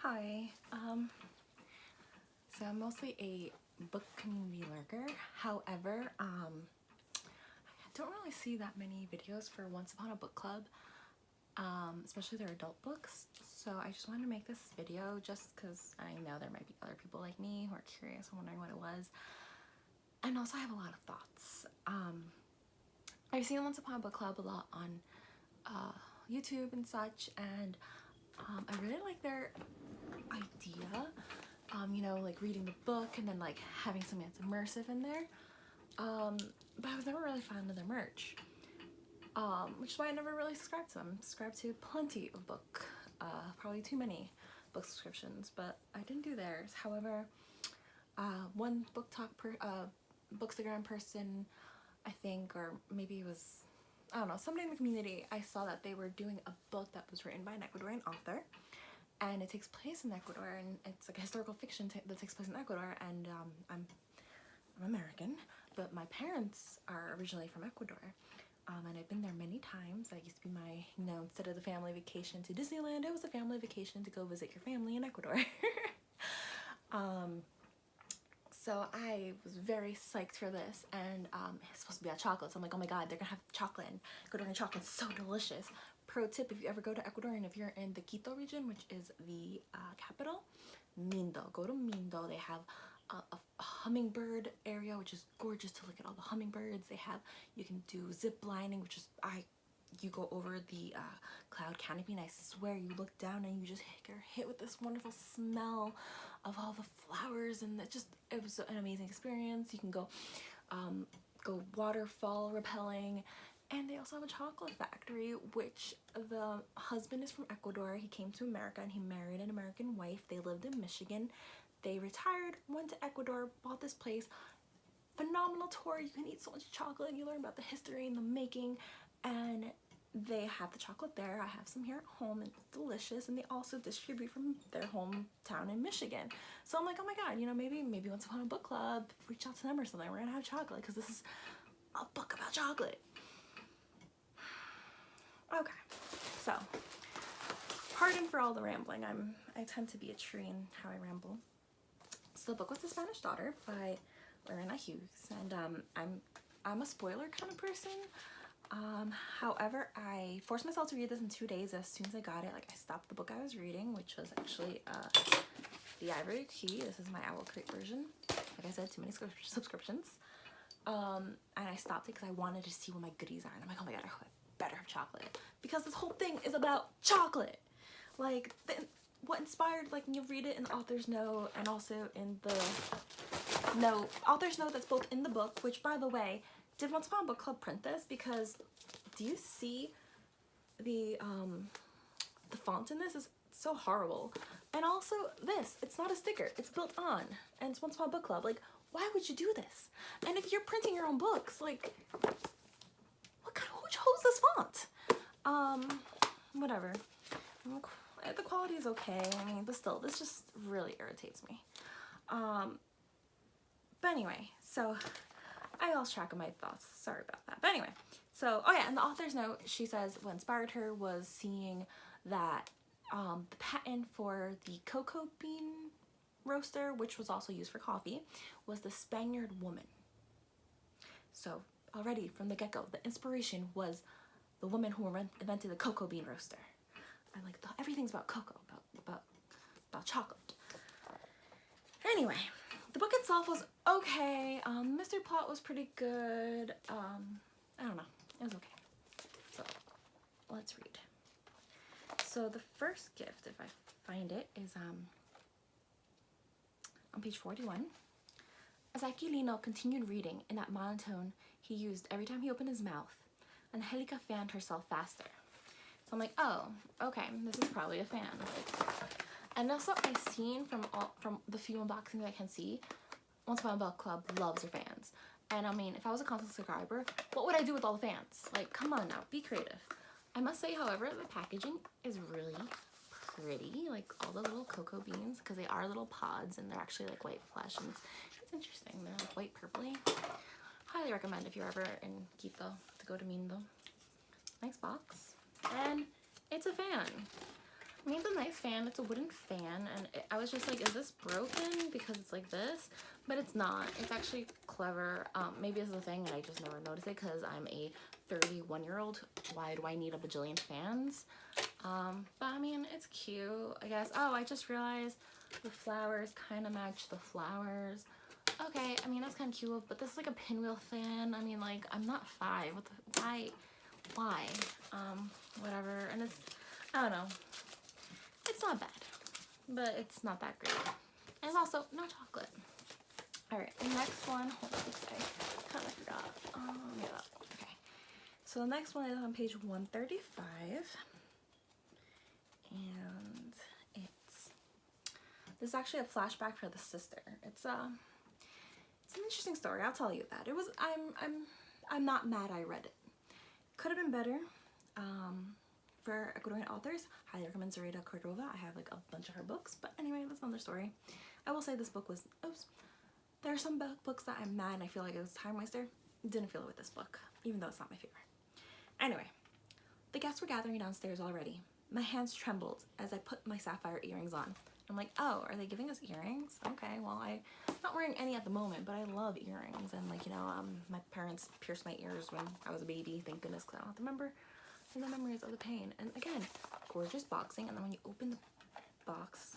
Hi. So I'm mostly a book community lurker. However, I don't really see that many videos for Once Upon a Book Club, especially their adult books. So I just wanted to make this video just because I know there might be other people like me who are curious and wondering what it was. And also I have a lot of thoughts. I've seen Once Upon a Book Club a lot on YouTube and such, and I really like their idea, you know, like reading the book and then like having something that's immersive in there, but I was never really fond of their merch, which is why I never really subscribed to them. Subscribed to plenty of probably too many book subscriptions, but I didn't do theirs. However, one bookstagram person, I think, or maybe it was, I don't know, somebody in the community, I saw that they were doing a book that was written by an Ecuadorian author, and it takes place in Ecuador, and it's like a historical fiction that takes place in Ecuador, and I'm American, but my parents are originally from Ecuador, and I've been there many times. That used to be my, you know, instead of the family vacation to Disneyland, it was a family vacation to go visit your family in Ecuador. So I was very psyched for this, and it's supposed to be about chocolate, so I'm like, oh my god, they're gonna have chocolate, and Ecuadorian chocolate's so delicious. Pro tip, if you ever go to Ecuador and if you're in the Quito region, which is the capital, Mindo, go to Mindo. They have a hummingbird area, which is gorgeous to look at all the hummingbirds. They have, you can do zip lining, which is, you go over the cloud canopy, and I swear you look down and you just get hit with this wonderful smell of all the flowers, and it was an amazing experience. You can go waterfall rappelling, and they also have a chocolate factory, which the husband is from Ecuador. He came to America and he married an American wife. They lived in Michigan. They retired, went to Ecuador, bought this place. Phenomenal tour. You can eat so much chocolate and you learn about the history and the making, and they have the chocolate there. I have some here at home, and it's delicious, and they also distribute from their hometown in Michigan. So I'm like, oh my god, you know, maybe Once Upon a Book Club, reach out to them or something. We're gonna have chocolate because this is a book about chocolate. Okay, so pardon for all the rambling. I tend to be a tree in how I ramble. So the book was The Spanish Daughter by Lorena Hughes, and I'm a spoiler kind of person. However, I forced myself to read this in 2 days. As soon as I got it, like, I stopped the book I was reading, which was actually The Ivory Key. This is my Owl Crate version. Like I said, too many subscriptions. And I stopped it because I wanted to see what my goodies are, and I'm like, oh my god, I better have chocolate, because this whole thing is about chocolate. Like, what inspired, like, you read it in the author's note, and also in the author's note that's both in the book, which, by the way, did Once Upon a Book Club print this? Because do you see the font in this is so horrible. And also this, it's not a sticker, it's built on, and it's Once Upon a Book Club. Like, why would you do this? And if you're printing your own books, like, who chose this font? Whatever. The quality is okay, I mean, but still, this just really irritates me. But anyway, so I lost track of my thoughts. Sorry about that. But anyway, so, oh yeah, in the author's note, she says what inspired her was seeing that the patent for the cocoa bean roaster, which was also used for coffee, was the Spaniard woman. So already from the get-go, the inspiration was the woman who invented the cocoa bean roaster. And like, everything's about cocoa, about chocolate. Anyway, the book itself was okay. Mystery plot was pretty good. I don't know, it was okay. So let's read. So the first gift, if I find it, is on page 41. As Aquilino continued reading in that monotone he used every time he opened his mouth, Angelica fanned herself faster. So I'm like, oh, okay, this is probably a fan. And also, I've seen from the few unboxings I can see, Once Upon a Book Club loves their fans. And I mean, if I was a constant subscriber, what would I do with all the fans? Like, come on now, be creative. I must say, however, the packaging is really pretty. Like, all the little cocoa beans, because they are little pods, and they're actually like white flesh, and it's interesting. They're like white purpley. Highly recommend if you're ever in Quito to go to Mindo. Nice box. And it's a fan. I mean, it's a nice fan. It's a wooden fan, and I was just like, is this broken because it's like this? But it's not. It's actually clever. Maybe it's a thing and I just never noticed it because I'm a 31-year-old. Why do I need a bajillion fans? But I mean, it's cute, I guess. Oh, I just realized the flowers kind of match the flowers. Okay, I mean, that's kind of cute, but this is like a pinwheel fan. I mean, like, I'm not 5. What the, why? Whatever. And it's, I don't know. It's not bad, but it's not that great. And it's also no chocolate. All right, the next one, hold on, I kind of forgot. Yeah, okay. So the next one is on page 135, and this is actually a flashback for the sister. It's an interesting story. I'll tell you that. It was. I'm not mad I read it. Could have been better. For Ecuadorian authors, highly recommend Zareta Cordova. I have like a bunch of her books, but anyway, that's another story. I will say this book was, oops, there are some books that I'm mad and I feel like it was a time waster. Didn't feel it with this book, even though it's not my favorite. Anyway, the guests were gathering downstairs already. My hands trembled as I put my sapphire earrings on. I'm like, oh, are they giving us earrings? Okay, well, I'm not wearing any at the moment, but I love earrings. And like, you know, my parents pierced my ears when I was a baby, thank goodness, because I don't have to remember the memories of the pain. And again, gorgeous boxing, and then when you open the box,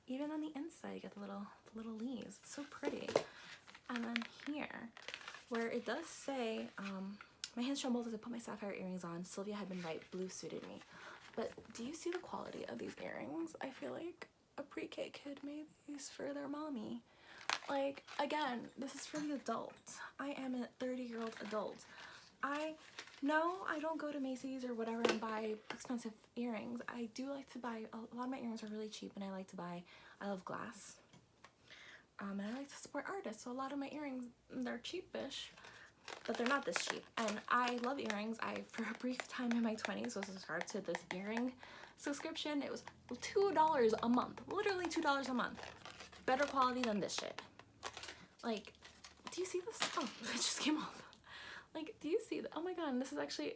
even on the inside you get the little leaves. It's so pretty. And then here, where it does say, my hands trembled as I put my sapphire earrings on. Sylvia had been right, blue suited me. But do you see the quality of these earrings? I feel like a pre-K kid made these for their mommy. Like, again, this is for the adult. I am a 30-year-old adult. No, I don't go to Macy's or whatever and buy expensive earrings. I do like to buy, a lot of my earrings are really cheap, and I love glass. And I like to support artists, so a lot of my earrings, they're cheapish, but they're not this cheap. And I love earrings. For a brief time in my 20s, was subscribed to this earring subscription. It was $2 a month, literally $2 a month. Better quality than this shit. Like, do you see this? Oh, it just came off. Like, do you see that? Oh my god, and this is actually,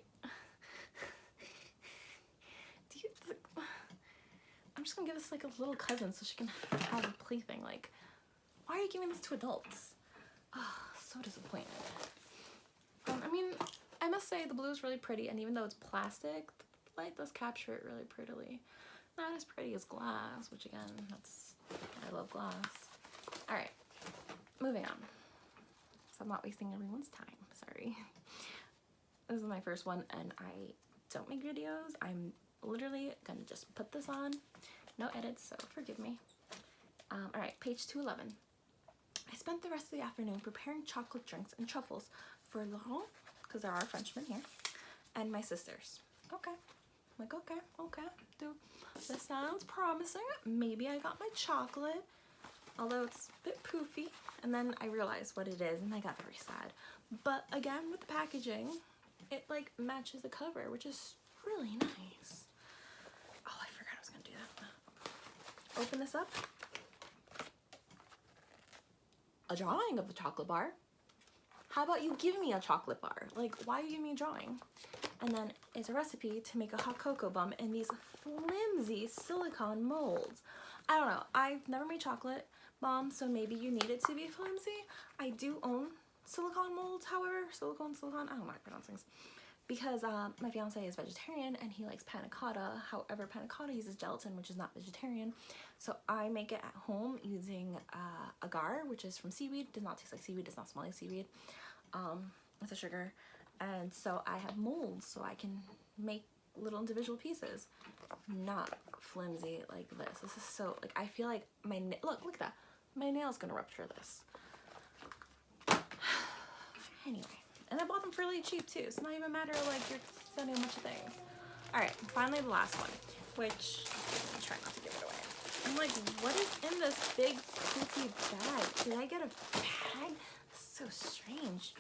I'm just gonna give this like a little cousin so she can have a plaything. Like, why are you giving this to adults? Oh, so disappointed. I mean, I must say the blue is really pretty, and even though it's plastic, the light does capture it really prettily. Not as pretty as glass, which again, I love glass. All right, moving on. So I'm not wasting everyone's time, sorry. This is my first one, and I don't make videos. I'm literally gonna just put this on. No edits, so forgive me. All right, page 211. I spent the rest of the afternoon preparing chocolate drinks and truffles for Laurent, because there are Frenchmen here, and my sisters. Okay, I'm like, okay, this sounds promising. Maybe I got my chocolate, although it's a bit poofy. And then I realized what it is, and I got very sad. But again, with the packaging, it like matches the cover, which is really nice. Oh, I forgot I was gonna do that. Open this up. A drawing of the chocolate bar. How about you give me a chocolate bar? Like, why you give me a drawing? And then it's a recipe to make a hot cocoa bomb in these flimsy silicone molds. I don't know. I've never made chocolate bomb, so maybe you need it to be flimsy. I do own silicone molds, however, silicone, I don't know how to pronounce things, because my fiance is vegetarian and he likes panna cotta. However, panna cotta uses gelatin, which is not vegetarian, so I make it at home using agar, which is from seaweed. Does not taste like seaweed, does not smell like seaweed. It's a sugar, and so I have molds so I can make little individual pieces, not flimsy like this. This is so, like, I feel like my look at that. My nail's gonna rupture this. Anyway, and I bought them really cheap too. It's not even a matter of like you're spending a bunch of things. All right, finally the last one, which I'm trying not to give it away. I'm like, what is in this big poofy bag? Did I get a bag? So strange.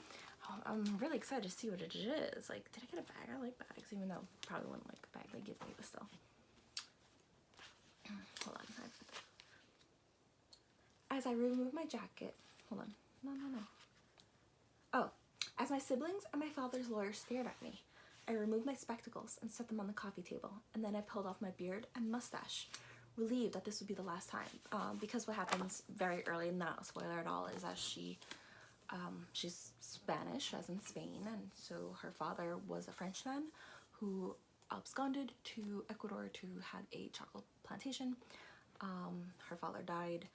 Oh, I'm really excited to see what it is. Like, did I get a bag? I like bags, even though I probably wouldn't like the bag they give me, but still. Hold on. As I remove my jacket, hold on. No. Oh, as my siblings and my father's lawyer stared at me, I removed my spectacles and set them on the coffee table, and then I pulled off my beard and mustache, relieved that this would be the last time. Because what happens very early, not a spoiler at all, is that she's Spanish, as in Spain, and so her father was a Frenchman who absconded to Ecuador to have a chocolate plantation. Her father died,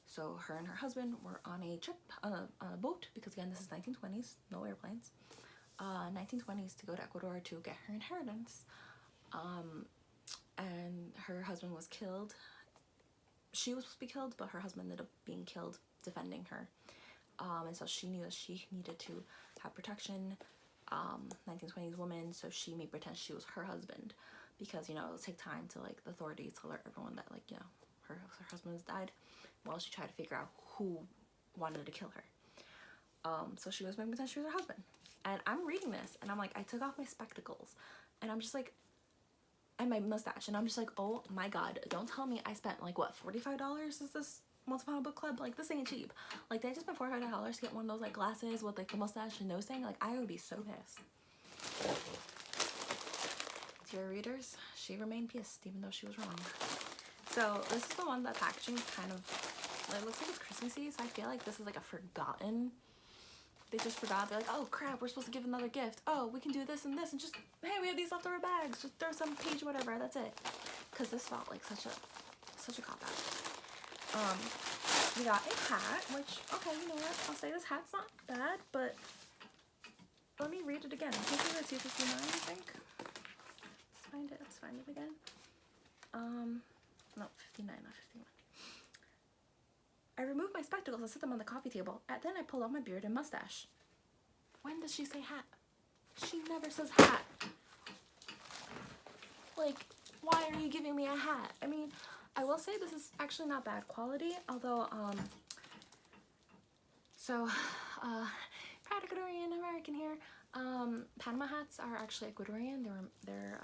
so her and her husband were on a trip on a boat, because again, this is 1920s, no airplanes. 1920s, to go to Ecuador to get her inheritance. And her husband was killed. She was supposed to be killed, but her husband ended up being killed defending her. And so she knew that she needed to have protection, 1920s woman, so she made pretend she was her husband, because, you know, it'll take time to, like, the authorities to alert everyone that, like, you know, her husband has died, while she tried to figure out who wanted to kill her. So she was making pretend she was her husband. And I'm reading this, and I'm like, I took off my spectacles, and I'm just like, and my mustache, and I'm just like, oh my god, don't tell me I spent, like, what, $45 is this Once Upon a Book Club? Like, this ain't cheap. Like, did I just spend $45 to get one of those, like, glasses with, like, the mustache and nose thing? Like, I would be so pissed. Dear readers, she remained pissed, even though she was wrong. So, this is the one that packaging is kind of, it looks like it's Christmassy, so I feel like this is, like, a forgotten, they just forgot. They're like, oh crap, we're supposed to give another gift. Oh, we can do this and this, and just, hey, we have these leftover bags, just throw some page, whatever, that's it. Because this felt like such a cop-out. We got a hat, which, okay, you know what, I'll say this hat's not bad, but let me read it again. I think it's 259, I think. Let's find it again. No, 59, not 51. I removed my spectacles and set them on the coffee table, and then I pulled off my beard and mustache. When does she say hat? She never says hat. Like, why are you giving me a hat? I mean, I will say this is actually not bad quality, although, proud Ecuadorian American here. Panama hats are actually Ecuadorian. They're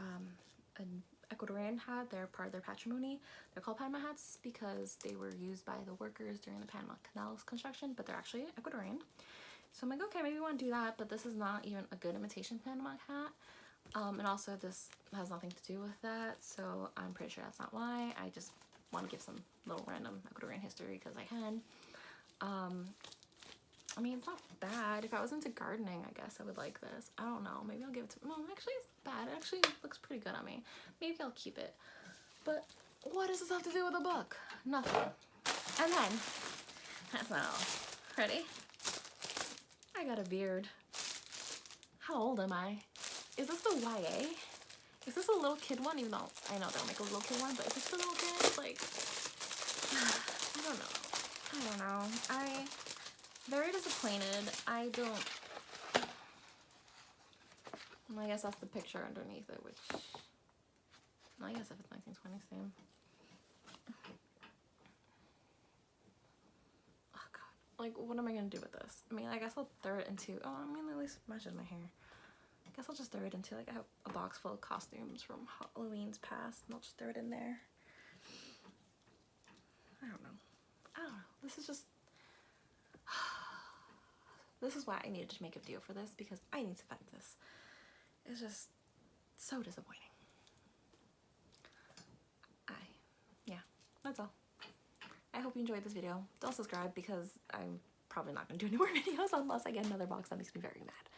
an Ecuadorian hat. They're part of their patrimony. They're called Panama hats because they were used by the workers during the Panama Canal's construction, but they're actually Ecuadorian. So I'm like, okay, maybe we want to do that, but this is not even a good imitation Panama hat. And also this has nothing to do with that, so I'm pretty sure that's not why. I just want to give some little random Ecuadorian history because I can. I mean, it's not bad. If I was into gardening, I guess I would like this. I don't know. Maybe I'll give it to... No, actually, it's not bad. It actually looks pretty good on me. Maybe I'll keep it. But what does this have to do with a book? Nothing. And then, that's not all. Ready? I got a beard. How old am I? Is this the YA? Is this a little kid one? Even though I know they'll make a little kid one, but is this the little kid? Like, I don't know. I'm very disappointed. I guess that's the picture underneath it, which, well, I guess if it's 1920s theme. Oh god. Like, what am I gonna do with this? I mean, I guess I'll throw it into, at least matches my hair. I guess I'll just throw it into, like, a box full of costumes from Halloween's past, and I'll just throw it in there. I don't know. This is just... This is why I needed to make a video for this, because I need to find this. It's just so disappointing. Yeah, that's all. I hope you enjoyed this video. Don't subscribe, because I'm probably not going to do any more videos unless I get another box that makes me very mad.